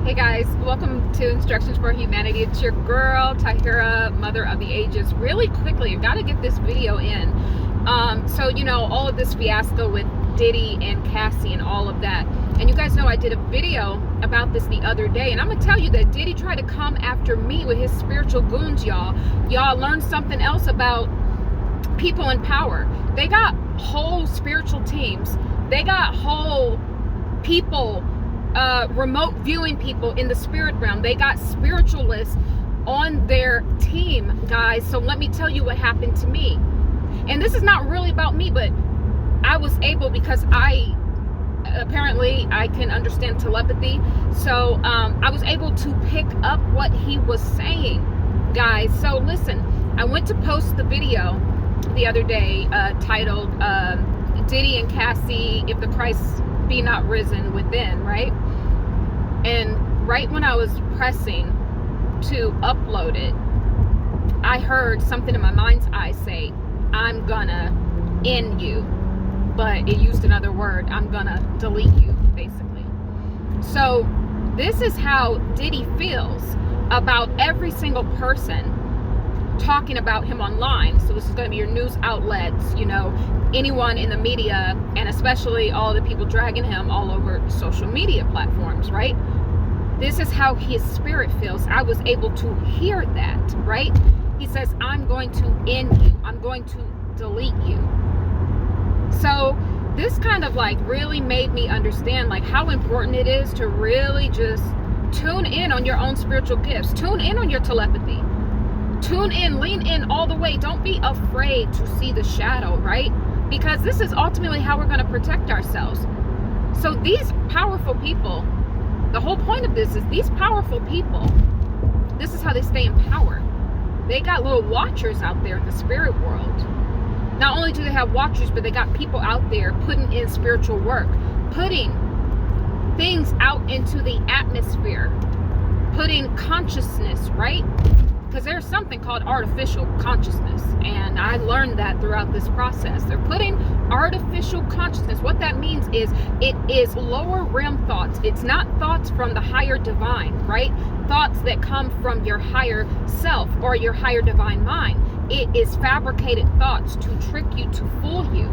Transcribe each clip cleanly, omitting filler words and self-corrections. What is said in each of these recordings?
Hey guys, welcome to Instructions for Humanity. It's your girl, Tahirah, Mother of the Ages. Really quickly, I've got to get this video in. So, all of this fiasco with Diddy and Cassie and all of that. And you guys know I did a video about this the other day. And I'm going to tell you that Diddy tried to come after me with his spiritual goons, y'all. Y'all learned something else about people in power. They got whole spiritual teams. They got whole people, remote viewing people in the spirit realm. They got spiritualists on their team, guys. So let me tell you what happened to me. And this is not really about me, but I was able, because I can understand telepathy. So I was able to pick up what he was saying, guys. So listen, I went to post the video the other day titled Diddy and Cassie, If the Christ Be Not Risen Within, right? And right when I was pressing to upload it, I heard something in my mind's eye say, I'm gonna end you. But it used another word. I'm gonna delete you, basically. So this is how Diddy feels about every single person talking about him online. So this is going to be your news outlets, anyone in the media, and especially all the people dragging him all over social media platforms, right? This is how his spirit feels. I was able to hear that, right? He says, I'm going to end you. I'm going to delete you. So this kind of really made me understand how important it is to really just tune in on your own spiritual gifts. Tune in on your telepathy. Tune in, lean in all the way. Don't be afraid to see the shadow, right? Because this is ultimately how we're going to protect ourselves. So these powerful people, the whole point of this is these powerful people, this is how they stay in power. They got little watchers out there in the spirit world. Not only do they have watchers, but they got people out there putting in spiritual work, putting things out into the atmosphere, putting consciousness, right? Because there's something called artificial consciousness, and I learned that throughout this process. They're putting artificial consciousness. What that means is it is lower realm thoughts. It's not thoughts from the higher divine, right? Thoughts that come from your higher self or your higher divine mind. It is fabricated thoughts to trick you, to fool you.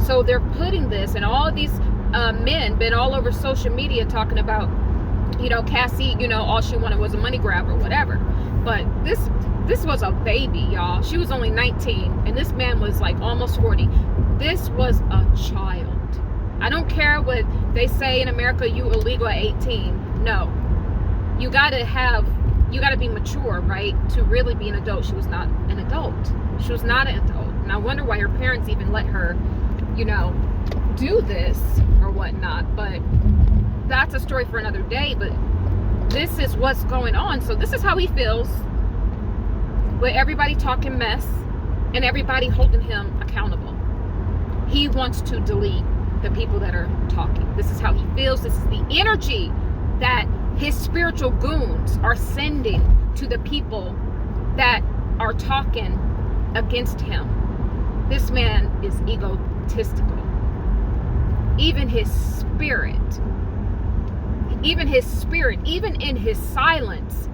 So they're putting this, and all of these men been all over social media talking about, Cassie, all she wanted was a money grab or whatever. But this was a baby, y'all. She was only 19, and this man was almost 40. This was a child. I don't care what they say in America, you illegal at 18. No. You gotta be mature, right? To really be an adult. She was not an adult. She was not an adult. And I wonder why her parents even let her, do this or whatnot. But that's a story for another day. But this is what's going on. So this is how he feels with everybody talking mess and everybody holding him accountable. He wants to delete the people that are talking. This is how he feels. This is the energy that his spiritual goons are sending to the people that are talking against him. This man is egotistical. Even in his spirit, even in his silence,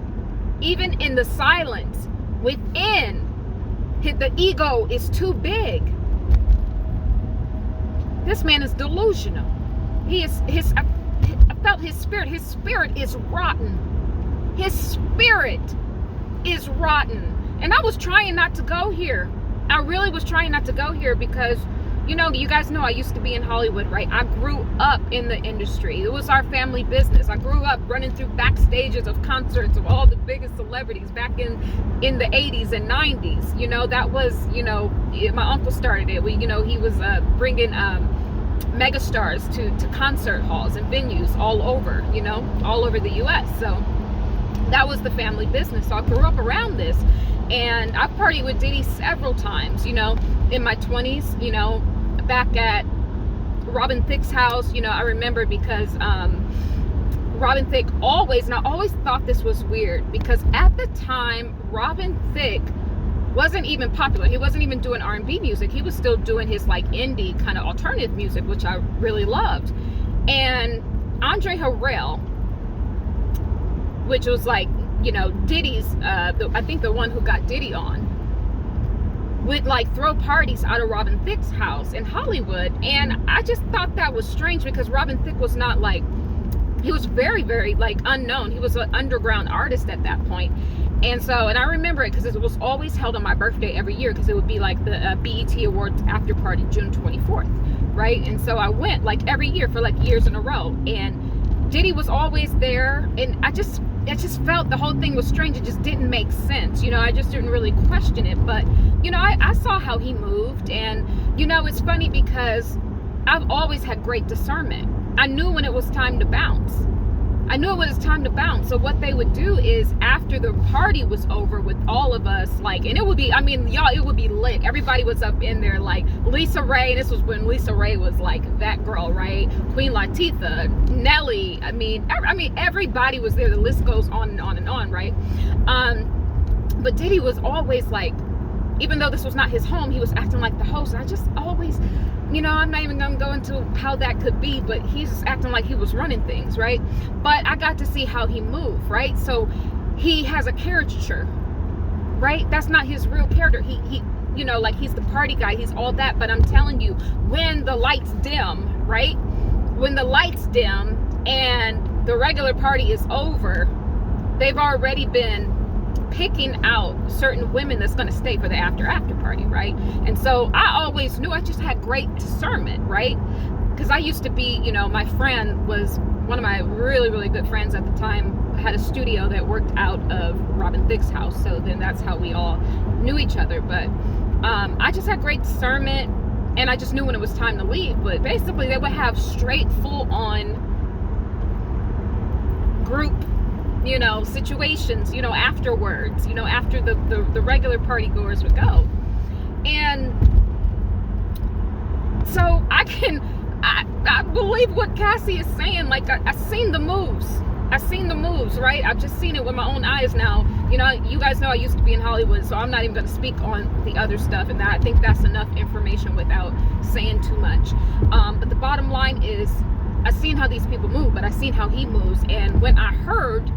even in the silence within, the ego is too big. This man is delusional. I felt his spirit is rotten. His spirit is rotten. And I was trying not to go here. I really was trying not to go here because, you guys know I used to be in Hollywood, right? I grew up in the industry. It was our family business. I grew up running through backstages of concerts of all the biggest celebrities back in the 80s and 90s. That was, my uncle started it. He was bringing megastars to concert halls and venues all over, all over the U.S. So that was the family business. So I grew up around this, and I've partied with Diddy several times, in my 20s, back at Robin Thicke's house. I remember because Robin Thicke always thought this was weird, because at the time Robin Thicke wasn't even popular. He wasn't even doing R&B music. He was still doing his indie kind of alternative music, which I really loved. And Andre Harrell which was like, you know, Diddy's, I think the one who got Diddy on, would like throw parties out of Robin Thicke's house in Hollywood. And I just thought that was strange, because Robin Thicke was not like, he was very, very like unknown. He was an underground artist at that point. And so, and I remember it because it was always held on my birthday every year, because it would be like the BET Awards after party, June 24th, right? And so I went like every year for like years in a row, and Diddy was always there, and I just felt the whole thing was strange. It just didn't make sense, you know. I just didn't really question it. But you know, I saw how he moved, and you know, it's funny because I've always had great discernment. I knew when it was time to bounce. I knew it was time to bounce. So what they would do is, after the party was over with all of us, like, and it would be, I mean, y'all, it would be lit. Everybody was up in there, like Lisa Ray. This was when Lisa Ray was like that girl, right? Queen Latifah, Nelly. I mean, everybody was there. The list goes on and on and on, right? But Diddy was always like, even though this was not his home, he was acting like the host. I just always, you know, I'm not even gonna go into how that could be, but he's just acting like he was running things, right? But I got to see how he moved, right? So he has a caricature, right? That's not his real character. He you know, like, he's the party guy, he's all that. But I'm telling you, when the lights dim, right? When the lights dim and the regular party is over, they've already been picking out certain women that's going to stay for the after party, right? And so I always knew, I just had great discernment, right? Because I used to be, you know, my friend was one of my really, really good friends at the time, had a studio that worked out of Robin Thicke's house. So then that's how we all knew each other. But I just had great discernment, and I just knew when it was time to leave. But basically they would have straight full on group, you know, situations, you know, afterwards, you know, after the regular party goers would go. And so I believe what Cassie is saying. Like, I seen the moves. I seen the moves, right? I've just seen it with my own eyes now. You know, you guys know I used to be in Hollywood, so I'm not even going to speak on the other stuff. And I think that's enough information without saying too much. But the bottom line is, I've seen how these people move, but I've seen how he moves. And when I heard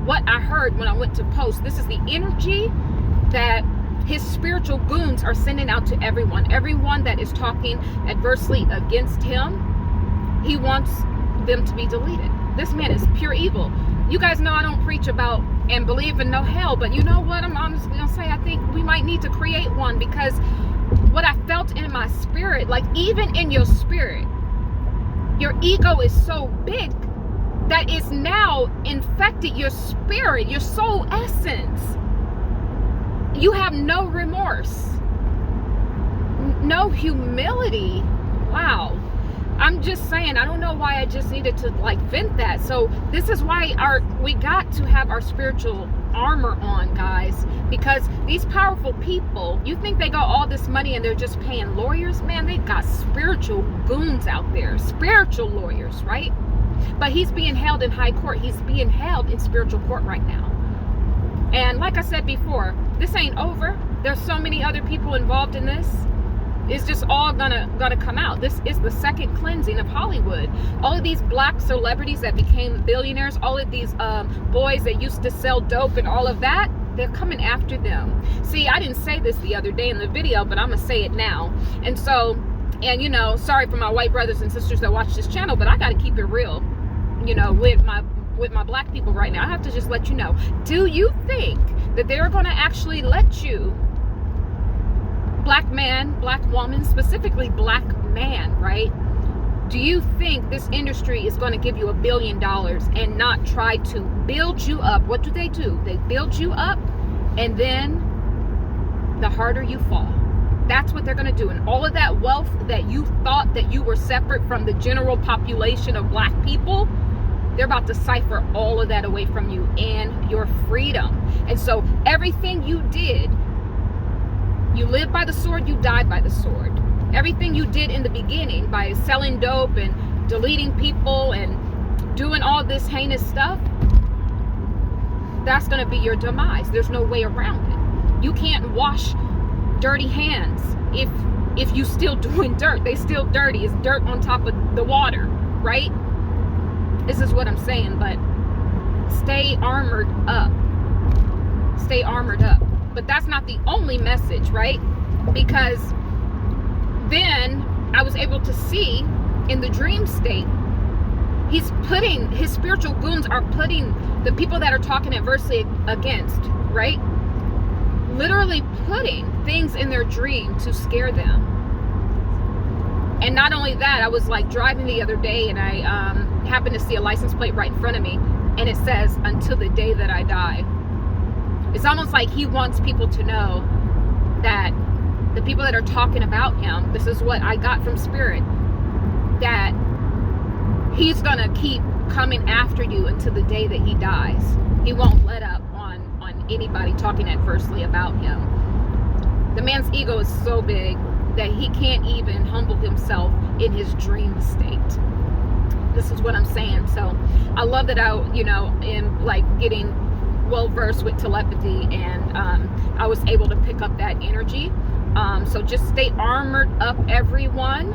what I heard when I went to post, this is the energy that his spiritual goons are sending out to everyone that is talking adversely against him. He wants them to be deleted. This man is pure evil. You guys know I don't preach about and believe in no hell, but you know what, I'm honestly gonna say, I think we might need to create one, because what I felt in my spirit, like, even in your spirit, your ego is so big that it's now infected your spirit, your soul essence. You have no remorse, no humility. Wow. I'm just saying, I don't know why I just needed to like vent that. So this is why we got to have our spiritual armor on, guys, because these powerful people, you think they got all this money and they're just paying lawyers? Man, they got spiritual goons out there, spiritual lawyers, right? But he's being held in high court. He's being held in spiritual court right now. And like I said before, this ain't over. There's so many other people involved in this. It's just all gonna come out. This is the second cleansing of Hollywood. All of these black celebrities that became billionaires, all of these boys that used to sell dope and all of that, they're coming after them. See, I didn't say this the other day in the video, but I'm gonna say it now. And so, and you know, sorry for my white brothers and sisters that watch this channel, but I gotta keep it real, you know, with my black people right now. I have to just let you know. Do you think that they're gonna actually let you, black man, black woman, specifically black man, right? Do you think this industry is going to give you $1 billion and not try to build you up? What do? They build you up, and then the harder you fall. That's what they're going to do. And all of that wealth that you thought that you were separate from the general population of black people, they're about to cipher all of that away from you and your freedom. And so everything you did, you lived by the sword, you died by the sword. Everything you did in the beginning by selling dope and deleting people and doing all this heinous stuff, that's going to be your demise. There's no way around it. You can't wash dirty hands if you still doing dirt. They still dirty. It's dirt on top of the water, right? This is what I'm saying. But stay armored up. Stay armored up. But that's not the only message, right? Because then I was able to see in the dream state, he's putting, his spiritual goons are putting the people that are talking adversely against, right? Literally putting things in their dream to scare them. And not only that, I was like driving the other day and I happened to see a license plate right in front of me, and it says, until the day that I die. It's almost like he wants people to know that the people that are talking about him, this is what I got from Spirit, that he's gonna keep coming after you until the day that he dies. He won't let up on anybody talking adversely about him. The man's ego is so big that he can't even humble himself in his dream state. This is what I'm saying. So I love that I, you know, am like getting well versed with telepathy, and I was able to pick up that energy. So just stay armored up, everyone.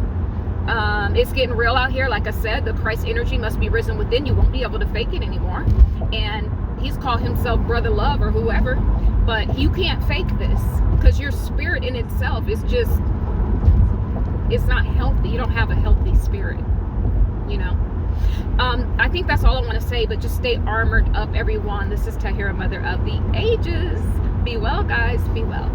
It's getting real out here. Like I said, the Christ energy must be risen within. You won't be able to fake it anymore. And he's called himself Brother Love or whoever, but you can't fake this, because your spirit in itself is just, it's not healthy. You don't have a healthy spirit, you know. I think that's all I want to say, but just stay armored up, everyone. This is Tahirah, Mother of the Ages. Be well, guys. Be well.